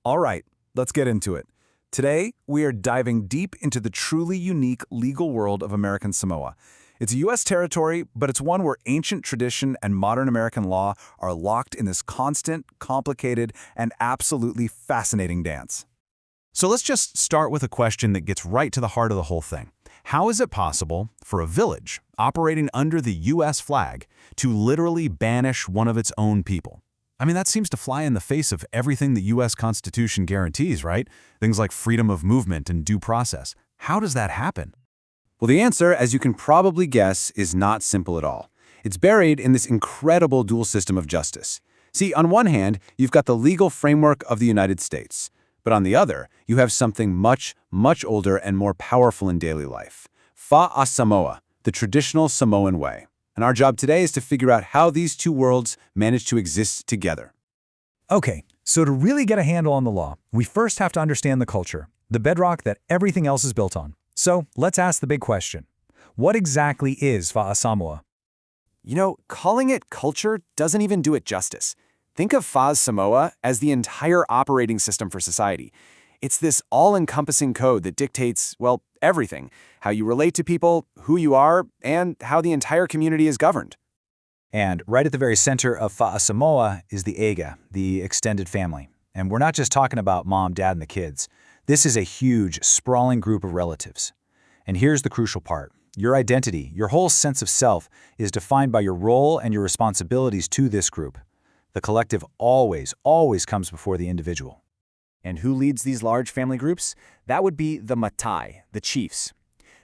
All right, let's get into it. Today, we are diving deep into the truly unique legal world of American Samoa. It's a U.S. territory, but it's one where ancient tradition and modern American law are locked in this constant, complicated, and absolutely fascinating dance. So let's just start with a question that gets right to the heart of the whole thing. How is it possible for a village operating under the U.S. flag to literally banish one of its own people? I mean, that seems to fly in the face of everything the U.S. Constitution guarantees, right? Things like freedom of movement and due process. How does that happen? Well, the answer, as you can probably guess, is not simple at all. It's buried in this incredible dual system of justice. See, on one hand, you've got the legal framework of the United States. But on the other, you have something much, much older and more powerful in daily life. Fa'a Samoa, the traditional Samoan way. And our job today is to figure out how these two worlds manage to exist together. Okay, so to really get a handle on the law, we first have to understand the culture, the bedrock that everything else is built on. So let's ask the big question. What exactly is Fa'a Samoa? Calling it culture doesn't even do it justice. Think of Fa'a Samoa as the entire operating system for society. It's this all-encompassing code that dictates, well, everything. How you relate to people, who you are, and how the entire community is governed. And right at the very center of Fa'a Samoa is the Ega, the extended family. And we're not just talking about mom, dad, and the kids. This is a huge, sprawling group of relatives. And here's the crucial part. Your identity, your whole sense of self, is defined by your role and your responsibilities to this group. The collective always comes before the individual. And who leads these large family groups? That would be the Matai, the chiefs.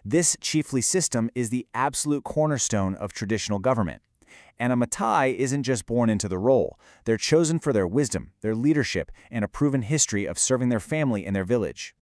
This chiefly system is the absolute cornerstone of traditional government. And a Matai isn't just born into the role. They're chosen for their wisdom, their leadership, and a proven history of serving their family and their village.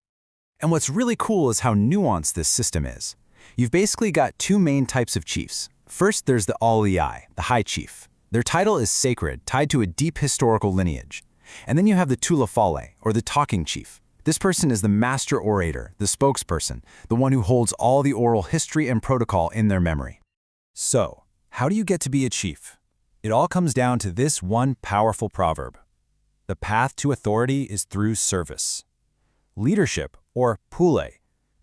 And what's really cool is how nuanced this system is. You've basically got two main types of chiefs. First, there's the Alii, the High Chief. Their title is sacred, tied to a deep historical lineage. And then you have the Tulafale, or the Talking Chief. This person is the master orator, the spokesperson, the one who holds all the oral history and protocol in their memory. So, how do you get to be a chief? It all comes down to this one powerful proverb. The path to authority is through service. Leadership, or pule,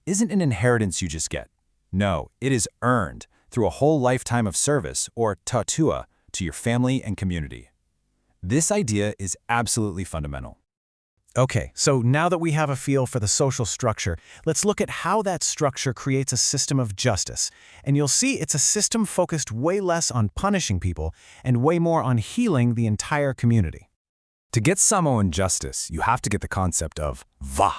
isn't an inheritance you just get. No, it is earned through a whole lifetime of service, or tatua, to your family and community. This idea is absolutely fundamental. Okay, so now that we have a feel for the social structure, let's look at how that structure creates a system of justice. And you'll see it's a system focused way less on punishing people and way more on healing the entire community. To get Samoan justice, you have to get the concept of va.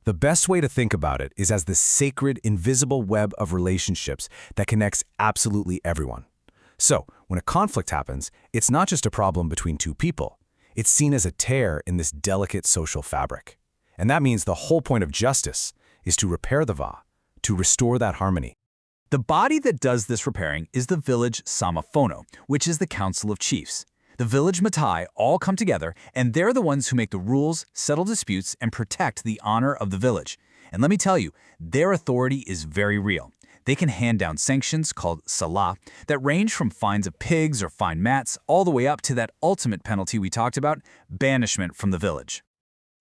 The best way to think about it is as the sacred, invisible web of relationships that connects absolutely everyone. So, when a conflict happens, it's not just a problem between two people. It's seen as a tear in this delicate social fabric. And that means the whole point of justice is to repair the va, to restore that harmony. The body that does this repairing is the village Samafono, which is the Council of Chiefs. The village Matai all come together, and they're the ones who make the rules, settle disputes, and protect the honor of the village. And let me tell you, their authority is very real. They can hand down sanctions, called sala, that range from fines of pigs or fine mats all the way up to that ultimate penalty we talked about, banishment from the village.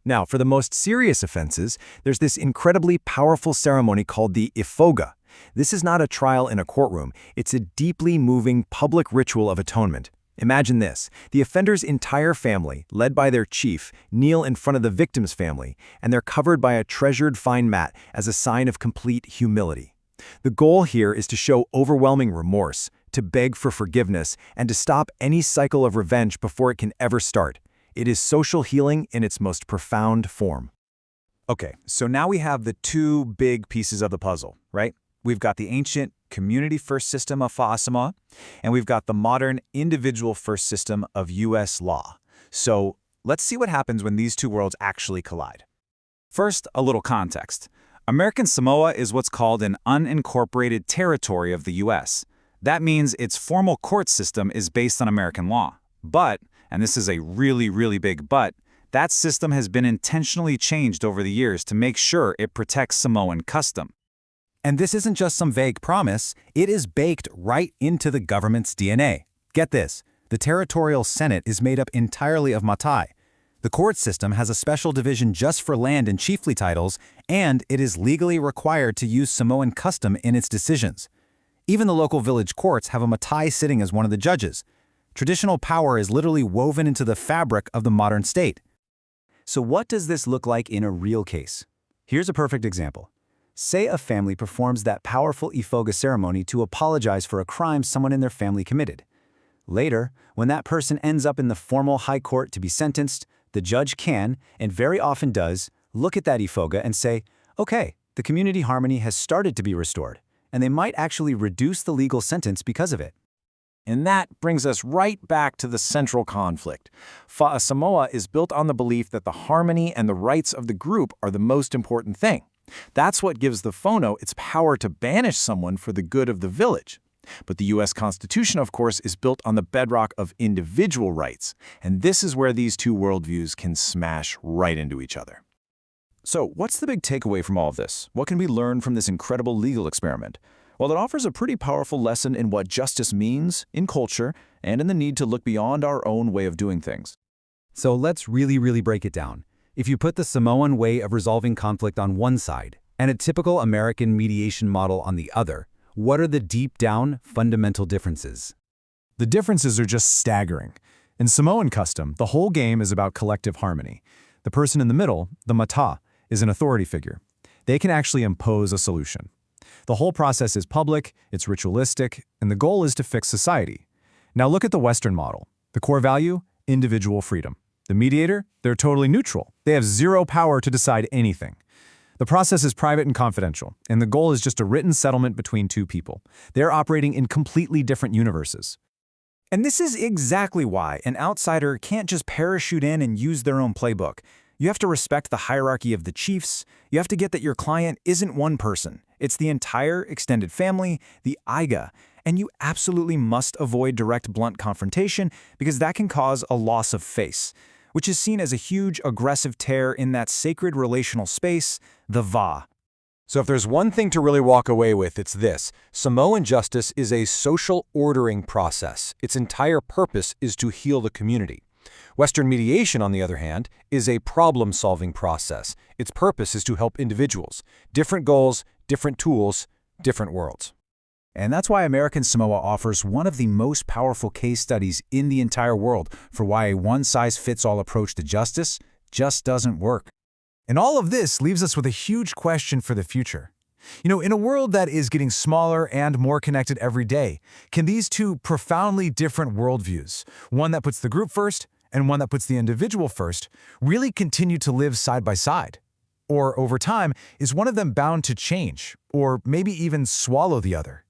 Now, for the most serious offenses, there's this incredibly powerful ceremony called the ifoga. This is not a trial in a courtroom. It's a deeply moving public ritual of atonement. Imagine this. The offender's entire family, led by their chief, kneel in front of the victim's family, and they're covered by a treasured fine mat as a sign of complete humility. The goal here is to show overwhelming remorse, to beg for forgiveness, and to stop any cycle of revenge before it can ever start. It is social healing in its most profound form. Okay, so now we have the two big pieces of the puzzle, right? We've got the ancient community-first system of Fa'a Samoa, and we've got the modern individual-first system of U.S. law. So let's see what happens when these two worlds actually collide. First, a little context. American Samoa is what's called an unincorporated territory of the U.S. That means its formal court system is based on American law. But, and this is a really, really big but, that system has been intentionally changed over the years to make sure it protects Samoan custom. And this isn't just some vague promise, it is baked right into the government's DNA. Get this, the territorial senate is made up entirely of Matai. The court system has a special division just for land and chiefly titles, and it is legally required to use Samoan custom in its decisions. Even the local village courts have a matai sitting as one of the judges. Traditional power is literally woven into the fabric of the modern state. So what does this look like in a real case? Here's a perfect example. Say a family performs that powerful ifoga ceremony to apologize for a crime someone in their family committed. Later, when that person ends up in the formal high court to be sentenced, the judge can, and very often does, look at that ifoga and say, okay, the community harmony has started to be restored, and they might actually reduce the legal sentence because of it. And that brings us right back to the central conflict. Fa'a Samoa is built on the belief that the harmony and the rights of the group are the most important thing. That's what gives the Fono its power to banish someone for the good of the village. But the U.S. Constitution, of course, is built on the bedrock of individual rights, and this is where these two worldviews can smash right into each other. So, what's the big takeaway from all of this? What can we learn from this incredible legal experiment? Well, it offers a pretty powerful lesson in what justice means, in culture, and in the need to look beyond our own way of doing things. So let's really break it down. If you put the Samoan way of resolving conflict on one side and a typical American mediation model on the other, what are the deep-down, fundamental differences? The differences are just staggering. In Samoan custom, the whole game is about collective harmony. The person in the middle, the mata, is an authority figure. They can actually impose a solution. The whole process is public, it's ritualistic, and the goal is to fix society. Now look at the Western model. The core value? Individual freedom. The mediator? They're totally neutral. They have zero power to decide anything. The process is private and confidential, and the goal is just a written settlement between two people. They're operating in completely different universes. And this is exactly why an outsider can't just parachute in and use their own playbook. You have to respect the hierarchy of the chiefs. You have to get that your client isn't one person. It's the entire extended family, the Aiga. And you absolutely must avoid direct blunt confrontation because that can cause a loss of face, which is seen as a huge aggressive tear in that sacred relational space, the Va. So if there's one thing to really walk away with, it's this. Samoan justice is a social ordering process. Its entire purpose is to heal the community. Western mediation, on the other hand, is a problem-solving process. Its purpose is to help individuals. Different goals, different tools, different worlds. And that's why American Samoa offers one of the most powerful case studies in the entire world for why a one-size-fits-all approach to justice just doesn't work. And all of this leaves us with a huge question for the future. In a world that is getting smaller and more connected every day, can these two profoundly different worldviews, one that puts the group first and one that puts the individual first, really continue to live side by side? Or over time, is one of them bound to change, or maybe even swallow the other?